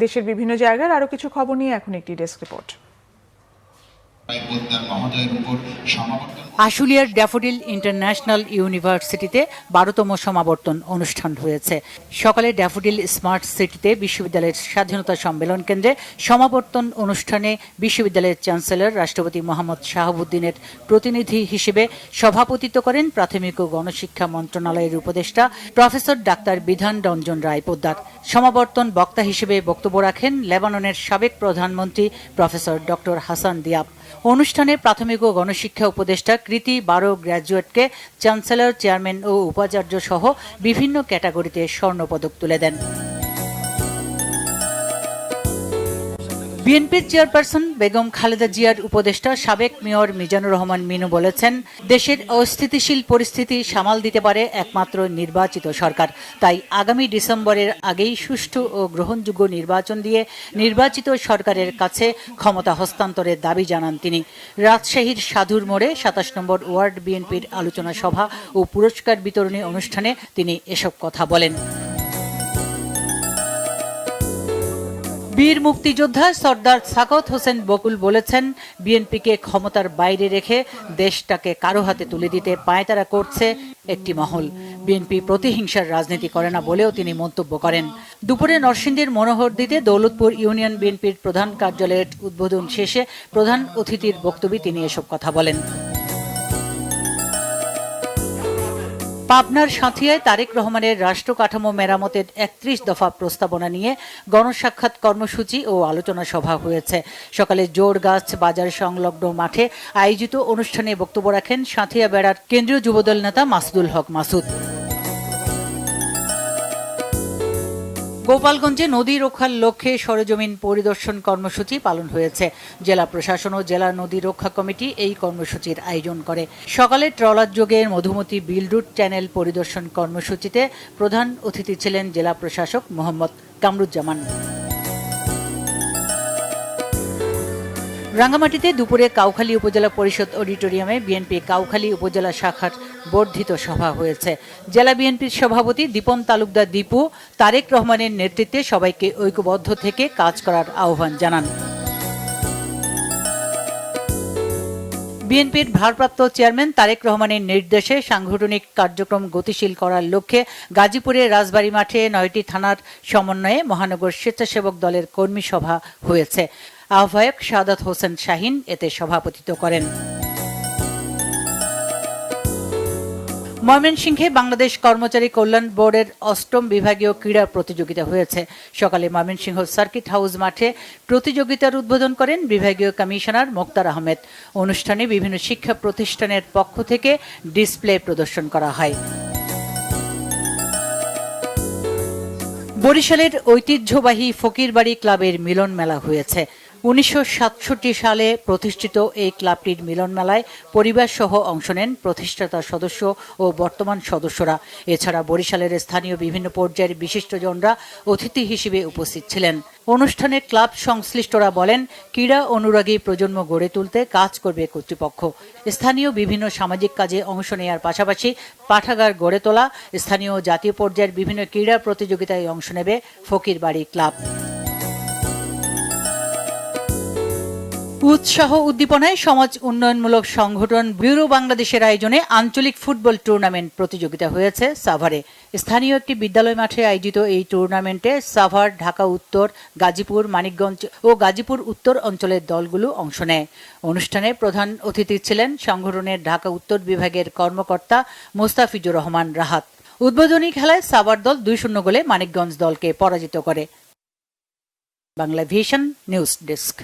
দেশের বিভিন্ন জায়গার আরো কিছু খবর নিয়ে এখন একটি ডেস্ক রিপোর্ট। আশুলিয়ার ড্যাফোডিল ইন্টারন্যাশনাল ইউনিভার্সিটিতে 12তম সমাবর্তন অনুষ্ঠান হয়েছে। সকালে ড্যাফোডিল স্মার্ট সিটিতে বিশ্ববিদ্যালয়ের স্বাধীনতা সম্মেলন কেন্দ্রে সমাবর্তন অনুষ্ঠানে বিশ্ববিদ্যালয়ের চ্যান্সেলর রাষ্ট্রপতি মোহাম্মদ শাহাবুদ্দিনের প্রতিনিধি হিসেবে সভাপতিত্ব করেন প্রাথমিক ও গণশিক্ষা মন্ত্রণালয়ের উপদেষ্টা প্রফেসর ডাক্তার বিধান রঞ্জন রায় পোদ্দার। সমাবর্তন বক্তা হিসেবে বক্তব্য রাখেন লেবাননের সাবেক প্রধানমন্ত্রী প্রফেসর ডক্টর হাসান দিয়াব। অনুষ্ঠানে প্রাথমিক ও গণশিক্ষা উপদেষ্টা কৃতি 12 গ্র্যাজুয়েটকে চ্যান্সেলর, চেয়ারম্যান ও উপাচার্য সহ বিভিন্ন ক্যাটাগরিতে স্বর্ণপদক তুলে দেন। বিএনপির চেয়ারপারসন বেগম খালেদা জিয়ার উপদেষ্টা সাবেক মেয়র মিজানুর রহমান মিনু বলেছেন, দেশের অস্থিতিশীল পরিস্থিতি সামাল দিতে পারে একমাত্র নির্বাচিত সরকার। তাই আগামী ডিসেম্বরের আগেই সুষ্ঠু ও গ্রহণযোগ্য নির্বাচন দিয়ে নির্বাচিত সরকারের কাছে ক্ষমতা হস্তান্তরের দাবি জানান তিনি। রাজশাহীর সাধুর মোড়ে 27 নম্বর ওয়ার্ড বিএনপির আলোচনা সভা ও পুরস্কার বিতরণী অনুষ্ঠানে তিনি এসব কথা বলেন। বীর মুক্তিযোদ্ধা সর্দার সাখাওয়াত হোসেন বকুল বলেছেন, বিএনপিকে ক্ষমতার বাইরে রেখে দেশটাকে কারো হাতে তুলে দিতে পায়তারা করছে একটি মহল। বিএনপি প্রতিহিংসার রাজনীতি করে না বলেও তিনি মন্তব্য করেন। দুপুরে নরসিংদীর মনোহরদীতে দৌলতপুর ইউনিয়ন বিএনপির প্রধান কার্যালয়ের উদ্বোধন শেষে প্রধান অতিথির বক্তব্যে তিনি এসব কথা বলেন। পাবনার সাঁথিয়ায় তারেক রহমানের রাষ্ট্র কাঠামো মেরামতের 31 দফা প্রস্তাবনা নিয়ে গণসাক্ষাৎ কর্মসূচি ও আলোচনা সভা হয়েছে। সকালে জোরগাছ বাজার সংলগ্ন মাঠে আয়োজিত অনুষ্ঠানে বক্তব্য রাখেন সাঁথিয়া বেড়ার কেন্দ্রীয় যুবদল নেতা মাসুদুল হক মাসুদ। গোপালগঞ্জে নদী রক্ষার লক্ষ্যে সরেজমিন পরিদর্শন কর্মসূচি পালন হয়েছে। জেলা প্রশাসন ও জেলা নদী রক্ষা কমিটি এই কর্মসূচির আয়োজন করে। সকালে ট্রলার যোগে মধুমতি বিল রুট চ্যানেল পরিদর্শন কর্মসূচিতে প্রধান অতিথি ছিলেন জেলা প্রশাসক মোহাম্মদ কামরুজ্জামান। রাঙ্গামাটিতে দুপুরে কাউখালী উপজেলা পরিষদ অডিটোরিয়ামে বিএনপি কাউখালী উপজেলা শাখার বর্ধিত সভা হয়েছে। জেলা বিএনপির সভাপতি দীপন তালুকদার দীপু তারেক রহমানের নেতৃত্বে সবাইকে ঐক্যবদ্ধ থেকে কাজ করার আহ্বান জানান। বিএনপির ভারপ্রাপ্ত চেয়ারম্যান তারেক রহমানের নির্দেশে সাংগঠনিক কার্যক্রম গতিশীল করার লক্ষ্যে গাজীপুরের রাজবাড়ী মাঠে 9টি থানার সমন্বয়ে মহানগর স্বেচ্ছাসেবক দলের কর্মী সভা হয়েছে। আহ্বায়ক সাদাত হোসেন শাহিন এতে সভাপতিত্ব করেন। ময়মনসিংহে বাংলাদেশ কর্মচারী কল্যাণ বোর্ডের 8ম বিভাগীয় ক্রীড়া প্রতিযোগিতা হয়েছে। সকালে ময়মনসিংহ সার্কিট হাউস মাঠে প্রতিযোগিতার উদ্বোধন করেন বিভাগীয় কমিশনার মোক্তার আহমেদ। অনুষ্ঠানে বিভিন্ন শিক্ষা প্রতিষ্ঠানের পক্ষ থেকে ডিসপ্লে প্রদর্শন করা হয়। বরিশালের ঐতিহ্যবাহী ফকিরবাড়ি ক্লাবের মিলন মেলা হয়েছে। 1967 সালে প্রতিষ্ঠিত এই ক্লাবটির মিলন মেলায় পরিবার সহ অংশ নেন প্রতিষ্ঠাতা সদস্য ও বর্তমান সদস্যরা। এছাড়া বরিশালের স্থানীয় বিভিন্ন পর্যায়ের বিশিষ্টজনরা অতিথি হিসেবে উপস্থিত ছিলেন। অনুষ্ঠানে ক্লাব সংশ্লিষ্টরা বলেন, ক্রীড়া অনুরাগী প্রজন্ম গড়ে তুলতে কাজ করবে কর্তৃপক্ষ। স্থানীয় বিভিন্ন সামাজিক কাজে অংশ নেওয়ার পাশাপাশি পাঠাগার গড়ে তোলা, স্থানীয় ও জাতীয় পর্যায়ের বিভিন্ন ক্রীড়া প্রতিযোগিতায় অংশ নেবে ফকিরবাড়ি ক্লাব। উৎসাহ উদ্দীপনায় সমাজ উন্নয়নমূলক সংগঠন ব্যুরো বাংলাদেশের আয়োজনে আঞ্চলিক ফুটবল টুর্নামেন্ট প্রতিযোগিতা হয়েছে সাভারে। স্থানীয় একটি বিদ্যালয় মাঠে আয়োজিত এই টুর্নামেন্টে সাভার, ঢাকা উত্তর, গাজীপুর, মানিকগঞ্জ ও গাজীপুর উত্তর অঞ্চলের দলগুলো অংশ নেয়। অনুষ্ঠানে প্রধান অতিথি ছিলেন সংগঠনের ঢাকা উত্তর বিভাগের কর্মকর্তা মোস্তাফিজুর রহমান রাহাত। উদ্বোধনী খেলায় সাভার দল 2-0 গোলে মানিকগঞ্জ দলকে পরাজিত করে। Bangla vision news desk.